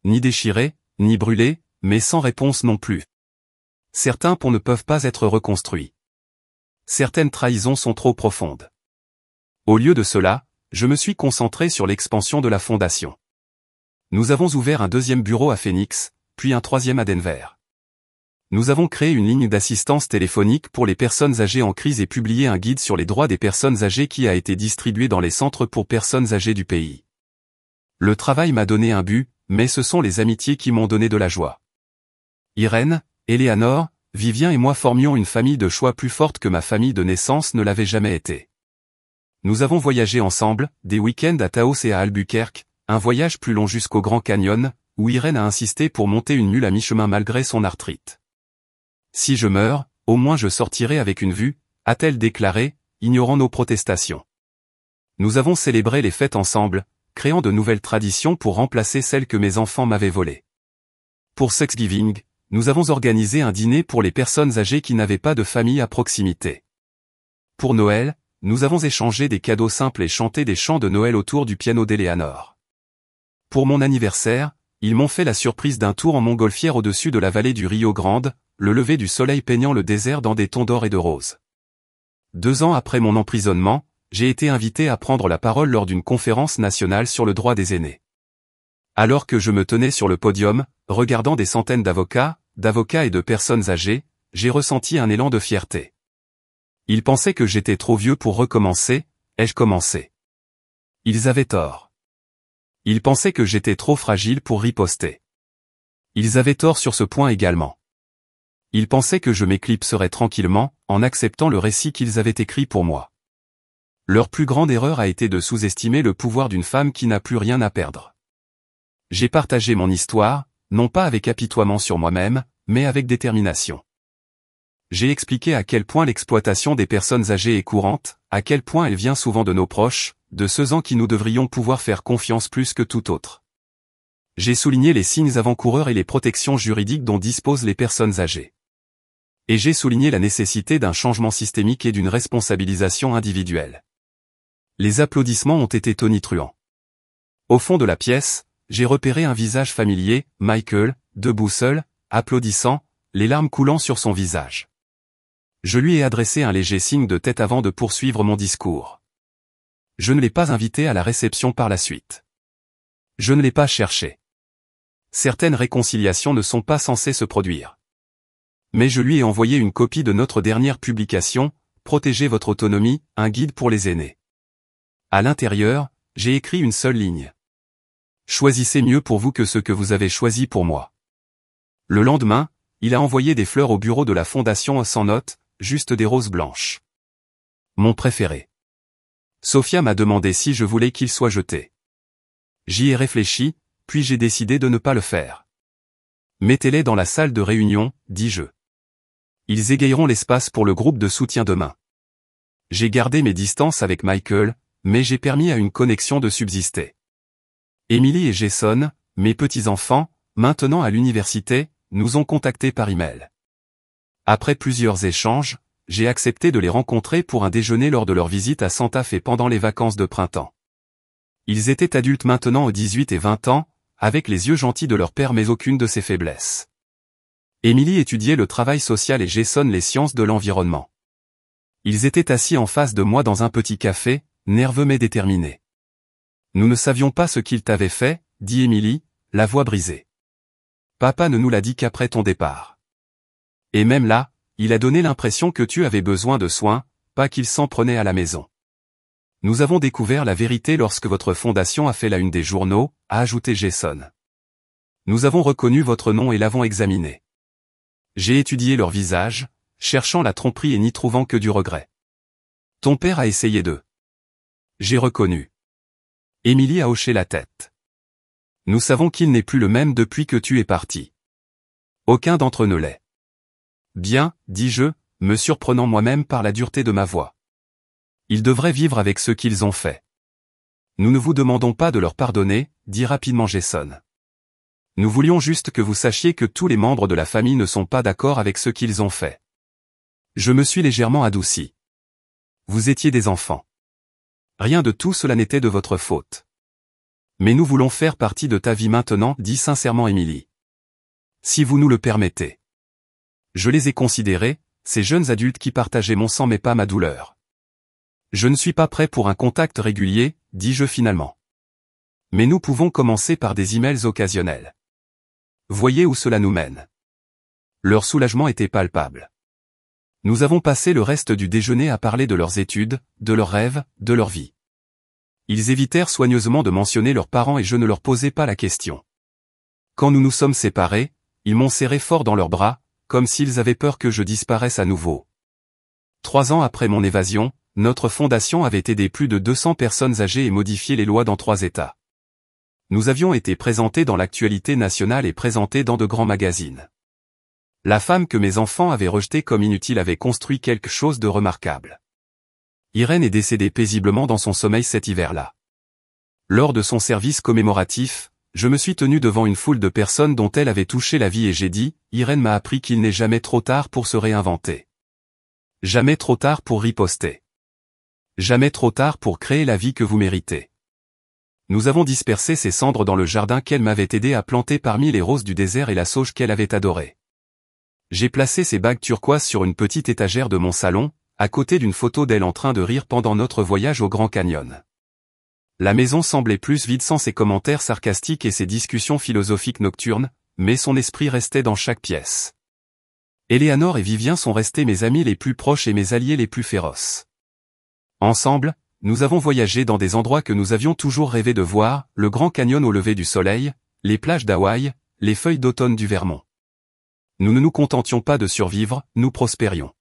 Ni déchirée, ni brûlée, mais sans réponse non plus. Certains ponts ne peuvent pas être reconstruits. Certaines trahisons sont trop profondes. Au lieu de cela, je me suis concentré sur l'expansion de la fondation. Nous avons ouvert un deuxième bureau à Phoenix, puis un troisième à Denver. Nous avons créé une ligne d'assistance téléphonique pour les personnes âgées en crise et publié un guide sur les droits des personnes âgées qui a été distribué dans les centres pour personnes âgées du pays. Le travail m'a donné un but, mais ce sont les amitiés qui m'ont donné de la joie. Irène, Eleanor, Vivien et moi formions une famille de choix plus forte que ma famille de naissance ne l'avait jamais été. Nous avons voyagé ensemble, des week-ends à Taos et à Albuquerque, un voyage plus long jusqu'au Grand Canyon, où Irène a insisté pour monter une mule à mi-chemin malgré son arthrite. Si je meurs, au moins je sortirai avec une vue, a-t-elle déclaré, ignorant nos protestations. Nous avons célébré les fêtes ensemble, créant de nouvelles traditions pour remplacer celles que mes enfants m'avaient volées. Pour Thanksgiving, nous avons organisé un dîner pour les personnes âgées qui n'avaient pas de famille à proximité. Pour Noël, nous avons échangé des cadeaux simples et chanté des chants de Noël autour du piano d'Eleanor. Pour mon anniversaire, ils m'ont fait la surprise d'un tour en montgolfière au-dessus de la vallée du Rio Grande, le lever du soleil peignant le désert dans des tons d'or et de rose. 2 ans après mon emprisonnement, j'ai été invité à prendre la parole lors d'une conférence nationale sur le droit des aînés. Alors que je me tenais sur le podium, regardant des centaines d'avocats et de personnes âgées, j'ai ressenti un élan de fierté. Ils pensaient que j'étais trop vieux pour recommencer, ai-je commencé. Ils avaient tort. Ils pensaient que j'étais trop fragile pour riposter. Ils avaient tort sur ce point également. Ils pensaient que je m'éclipserais tranquillement, en acceptant le récit qu'ils avaient écrit pour moi. Leur plus grande erreur a été de sous-estimer le pouvoir d'une femme qui n'a plus rien à perdre. J'ai partagé mon histoire, non pas avec apitoiement sur moi-même, mais avec détermination. J'ai expliqué à quel point l'exploitation des personnes âgées est courante, à quel point elle vient souvent de nos proches, de ceux en qui nous devrions pouvoir faire confiance plus que tout autre. J'ai souligné les signes avant-coureurs et les protections juridiques dont disposent les personnes âgées. Et j'ai souligné la nécessité d'un changement systémique et d'une responsabilisation individuelle. Les applaudissements ont été tonitruants. Au fond de la pièce, j'ai repéré un visage familier, Michael, debout seul, applaudissant, les larmes coulant sur son visage. Je lui ai adressé un léger signe de tête avant de poursuivre mon discours. Je ne l'ai pas invité à la réception par la suite. Je ne l'ai pas cherché. Certaines réconciliations ne sont pas censées se produire. Mais je lui ai envoyé une copie de notre dernière publication, Protégez votre autonomie, un guide pour les aînés. À l'intérieur, j'ai écrit une seule ligne. Choisissez mieux pour vous que ce que vous avez choisi pour moi. Le lendemain, il a envoyé des fleurs au bureau de la fondation sans note, juste des roses blanches. Mon préféré. Sophia m'a demandé si je voulais qu'il soit jeté. J'y ai réfléchi, puis j'ai décidé de ne pas le faire. Mettez-les dans la salle de réunion, dis-je. Ils égayeront l'espace pour le groupe de soutien demain. J'ai gardé mes distances avec Michael, mais j'ai permis à une connexion de subsister. Emily et Jason, mes petits-enfants, maintenant à l'université, nous ont contactés par email. Après plusieurs échanges, j'ai accepté de les rencontrer pour un déjeuner lors de leur visite à Santa Fe pendant les vacances de printemps. Ils étaient adultes maintenant aux 18 et 20 ans, avec les yeux gentils de leur père mais aucune de ses faiblesses. Emily étudiait le travail social et Jason les sciences de l'environnement. Ils étaient assis en face de moi dans un petit café, nerveux mais déterminés. Nous ne savions pas ce qu'il t'avait fait, dit Emily, la voix brisée. Papa ne nous l'a dit qu'après ton départ. Et même là, il a donné l'impression que tu avais besoin de soins, pas qu'il s'en prenait à la maison. Nous avons découvert la vérité lorsque votre fondation a fait la une des journaux, a ajouté Jason. Nous avons reconnu votre nom et l'avons examiné. J'ai étudié leur visage, cherchant la tromperie et n'y trouvant que du regret. Ton père a essayé de. J'ai reconnu. Emily a hoché la tête. Nous savons qu'il n'est plus le même depuis que tu es parti. Aucun d'entre eux ne l'est. Bien, dis-je, me surprenant moi-même par la dureté de ma voix. Ils devraient vivre avec ce qu'ils ont fait. Nous ne vous demandons pas de leur pardonner, dit rapidement Jason. Nous voulions juste que vous sachiez que tous les membres de la famille ne sont pas d'accord avec ce qu'ils ont fait. Je me suis légèrement adouci. Vous étiez des enfants. Rien de tout cela n'était de votre faute. Mais nous voulons faire partie de ta vie maintenant, dit sincèrement Emily. Si vous nous le permettez. Je les ai considérés, ces jeunes adultes qui partageaient mon sang mais pas ma douleur. Je ne suis pas prêt pour un contact régulier, dis-je finalement. Mais nous pouvons commencer par des emails occasionnels. Voyez où cela nous mène. Leur soulagement était palpable. Nous avons passé le reste du déjeuner à parler de leurs études, de leurs rêves, de leur vie. Ils évitèrent soigneusement de mentionner leurs parents et je ne leur posais pas la question. Quand nous nous sommes séparés, ils m'ont serré fort dans leurs bras, comme s'ils avaient peur que je disparaisse à nouveau. 3 ans après mon évasion, notre fondation avait aidé plus de 200 personnes âgées et modifié les lois dans 3 États. Nous avions été présentés dans l'actualité nationale et présentés dans de grands magazines. La femme que mes enfants avaient rejetée comme inutile avait construit quelque chose de remarquable. Irène est décédée paisiblement dans son sommeil cet hiver-là. Lors de son service commémoratif, je me suis tenu devant une foule de personnes dont elle avait touché la vie et j'ai dit, Irène m'a appris qu'il n'est jamais trop tard pour se réinventer. Jamais trop tard pour riposter. Jamais trop tard pour créer la vie que vous méritez. Nous avons dispersé ses cendres dans le jardin qu'elle m'avait aidé à planter parmi les roses du désert et la sauge qu'elle avait adorée. J'ai placé ses bagues turquoises sur une petite étagère de mon salon, à côté d'une photo d'elle en train de rire pendant notre voyage au Grand Canyon. La maison semblait plus vide sans ses commentaires sarcastiques et ses discussions philosophiques nocturnes, mais son esprit restait dans chaque pièce. Éléanore et Vivien sont restés mes amis les plus proches et mes alliés les plus féroces. Ensemble, nous avons voyagé dans des endroits que nous avions toujours rêvé de voir, le Grand Canyon au lever du soleil, les plages d'Hawaï, les feuilles d'automne du Vermont. Nous ne nous contentions pas de survivre, nous prospérions.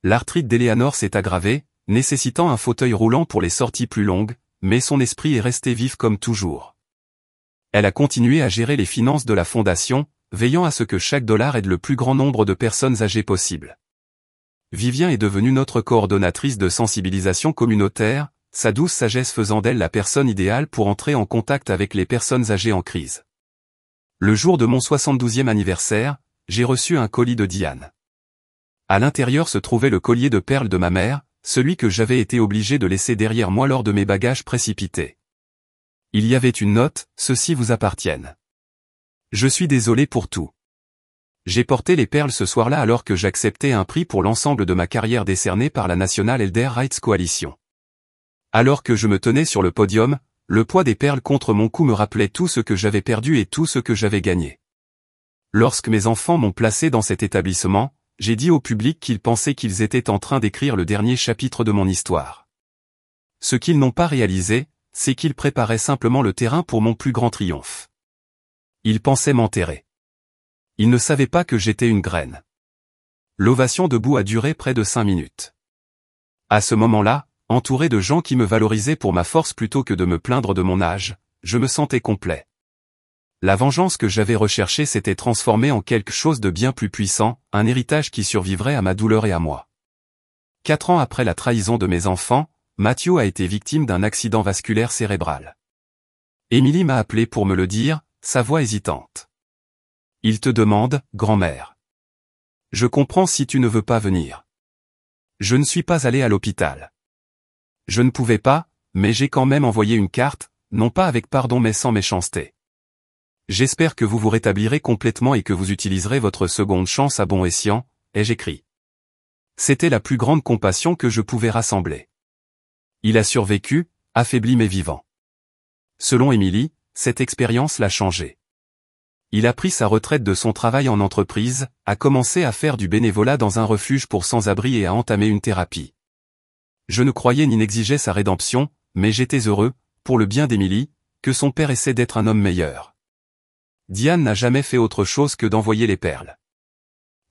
L'arthrite d'Éléanore s'est aggravée, nécessitant un fauteuil roulant pour les sorties plus longues, mais son esprit est resté vif comme toujours. Elle a continué à gérer les finances de la fondation, veillant à ce que chaque dollar aide le plus grand nombre de personnes âgées possible. Vivien est devenue notre coordonnatrice de sensibilisation communautaire, sa douce sagesse faisant d'elle la personne idéale pour entrer en contact avec les personnes âgées en crise. Le jour de mon 72e anniversaire, j'ai reçu un colis de Diane. À l'intérieur se trouvait le collier de perles de ma mère, celui que j'avais été obligé de laisser derrière moi lors de mes bagages précipités. Il y avait une note, ceux-ci vous appartiennent. Je suis désolé pour tout. J'ai porté les perles ce soir-là alors que j'acceptais un prix pour l'ensemble de ma carrière décerné par la National Elder Rights Coalition. Alors que je me tenais sur le podium, le poids des perles contre mon cou me rappelait tout ce que j'avais perdu et tout ce que j'avais gagné. Lorsque mes enfants m'ont placé dans cet établissement, j'ai dit au public qu'ils pensaient qu'ils étaient en train d'écrire le dernier chapitre de mon histoire. Ce qu'ils n'ont pas réalisé, c'est qu'ils préparaient simplement le terrain pour mon plus grand triomphe. Ils pensaient m'enterrer. Ils ne savaient pas que j'étais une graine. L'ovation debout a duré près de 5 minutes. À ce moment-là, entouré de gens qui me valorisaient pour ma force plutôt que de me plaindre de mon âge, je me sentais complet. La vengeance que j'avais recherchée s'était transformée en quelque chose de bien plus puissant, un héritage qui survivrait à ma douleur et à moi. 4 ans après la trahison de mes enfants, Matthew a été victime d'un accident vasculaire cérébral. Émilie m'a appelé pour me le dire, sa voix hésitante. Il te demande, grand-mère. Je comprends si tu ne veux pas venir. Je ne suis pas allé à l'hôpital. Je ne pouvais pas, mais j'ai quand même envoyé une carte, non pas avec pardon mais sans méchanceté. J'espère que vous vous rétablirez complètement et que vous utiliserez votre seconde chance à bon escient, ai-je écrit. C'était la plus grande compassion que je pouvais rassembler. Il a survécu, affaibli mais vivant. Selon Émilie, cette expérience l'a changé. Il a pris sa retraite de son travail en entreprise, a commencé à faire du bénévolat dans un refuge pour sans-abri et a entamé une thérapie. Je ne croyais ni n'exigeais sa rédemption, mais j'étais heureux, pour le bien d'Émilie, que son père essaie d'être un homme meilleur. Diane n'a jamais fait autre chose que d'envoyer les perles.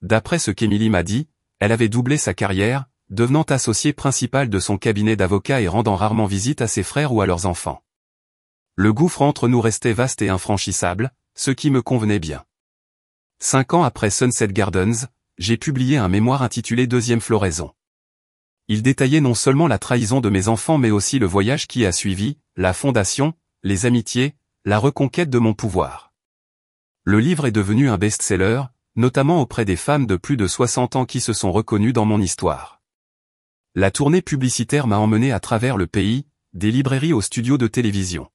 D'après ce qu'Émilie m'a dit, elle avait doublé sa carrière, devenant associée principale de son cabinet d'avocats et rendant rarement visite à ses frères ou à leurs enfants. Le gouffre entre nous restait vaste et infranchissable, ce qui me convenait bien. 5 ans après Sunset Gardens, j'ai publié un mémoire intitulé Deuxième floraison. Il détaillait non seulement la trahison de mes enfants mais aussi le voyage qui a suivi, la fondation, les amitiés, la reconquête de mon pouvoir. Le livre est devenu un best-seller, notamment auprès des femmes de plus de 60 ans qui se sont reconnues dans mon histoire. La tournée publicitaire m'a emmené à travers le pays, des librairies aux studios de télévision.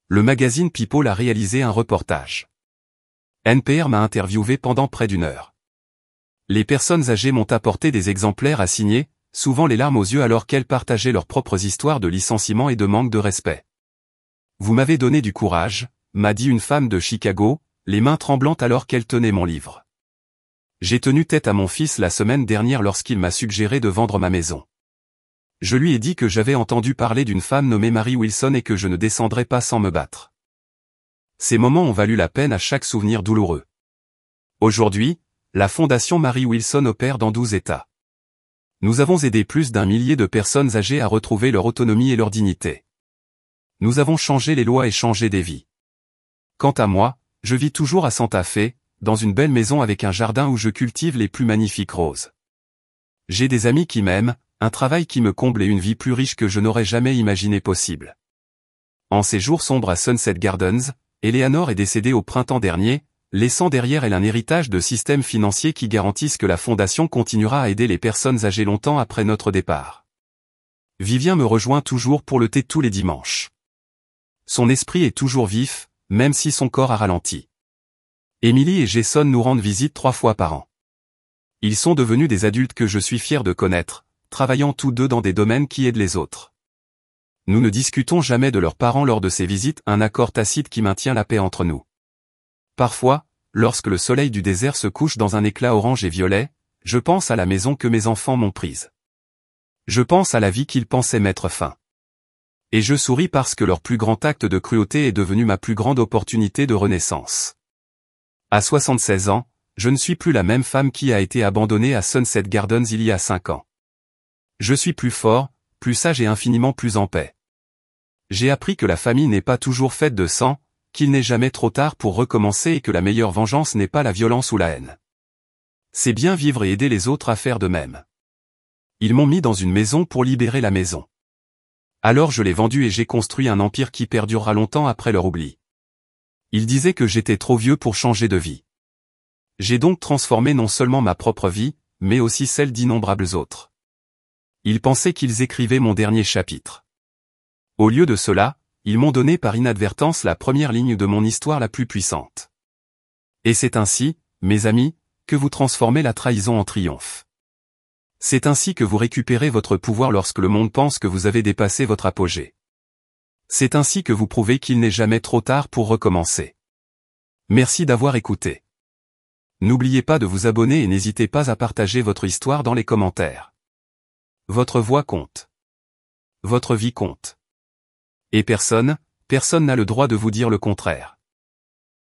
Le magazine People a réalisé un reportage. NPR m'a interviewé pendant près d'1 heure. Les personnes âgées m'ont apporté des exemplaires à signer, souvent les larmes aux yeux alors qu'elles partageaient leurs propres histoires de licenciement et de manque de respect. Vous m'avez donné du courage, m'a dit une femme de Chicago, les mains tremblantes alors qu'elle tenait mon livre. J'ai tenu tête à mon fils la semaine dernière lorsqu'il m'a suggéré de vendre ma maison. Je lui ai dit que j'avais entendu parler d'une femme nommée Mary Wilson et que je ne descendrais pas sans me battre. Ces moments ont valu la peine à chaque souvenir douloureux. Aujourd'hui, la Fondation Mary Wilson opère dans 12 États. Nous avons aidé plus d'1 millier de personnes âgées à retrouver leur autonomie et leur dignité. Nous avons changé les lois et changé des vies. Quant à moi, je vis toujours à Santa Fe, dans une belle maison avec un jardin où je cultive les plus magnifiques roses. J'ai des amis qui m'aiment, un travail qui me comble et une vie plus riche que je n'aurais jamais imaginé possible. En ces jours sombres à Sunset Gardens, Eleanor est décédée au printemps dernier, laissant derrière elle un héritage de systèmes financiers qui garantissent que la Fondation continuera à aider les personnes âgées longtemps après notre départ. Vivien me rejoint toujours pour le thé tous les dimanches. Son esprit est toujours vif, même si son corps a ralenti. Émilie et Jason nous rendent visite 3 fois par an. Ils sont devenus des adultes que je suis fier de connaître, travaillant tous deux dans des domaines qui aident les autres. Nous ne discutons jamais de leurs parents lors de ces visites, un accord tacite qui maintient la paix entre nous. Parfois, lorsque le soleil du désert se couche dans un éclat orange et violet, je pense à la maison que mes enfants m'ont prise. Je pense à la vie qu'ils pensaient mettre fin. Et je souris parce que leur plus grand acte de cruauté est devenu ma plus grande opportunité de renaissance. À 76 ans, je ne suis plus la même femme qui a été abandonnée à Sunset Gardens il y a 5 ans. Je suis plus fort, plus sage et infiniment plus en paix. J'ai appris que la famille n'est pas toujours faite de sang, qu'il n'est jamais trop tard pour recommencer et que la meilleure vengeance n'est pas la violence ou la haine. C'est bien vivre et aider les autres à faire de même. Ils m'ont mis dans une maison pour libérer la maison. Alors je l'ai vendue et j'ai construit un empire qui perdurera longtemps après leur oubli. Ils disaient que j'étais trop vieux pour changer de vie. J'ai donc transformé non seulement ma propre vie, mais aussi celle d'innombrables autres. Ils pensaient qu'ils écrivaient mon dernier chapitre. Au lieu de cela, ils m'ont donné par inadvertance la première ligne de mon histoire la plus puissante. Et c'est ainsi, mes amis, que vous transformez la trahison en triomphe. C'est ainsi que vous récupérez votre pouvoir lorsque le monde pense que vous avez dépassé votre apogée. C'est ainsi que vous prouvez qu'il n'est jamais trop tard pour recommencer. Merci d'avoir écouté. N'oubliez pas de vous abonner et n'hésitez pas à partager votre histoire dans les commentaires. Votre voix compte. Votre vie compte. Et personne n'a le droit de vous dire le contraire.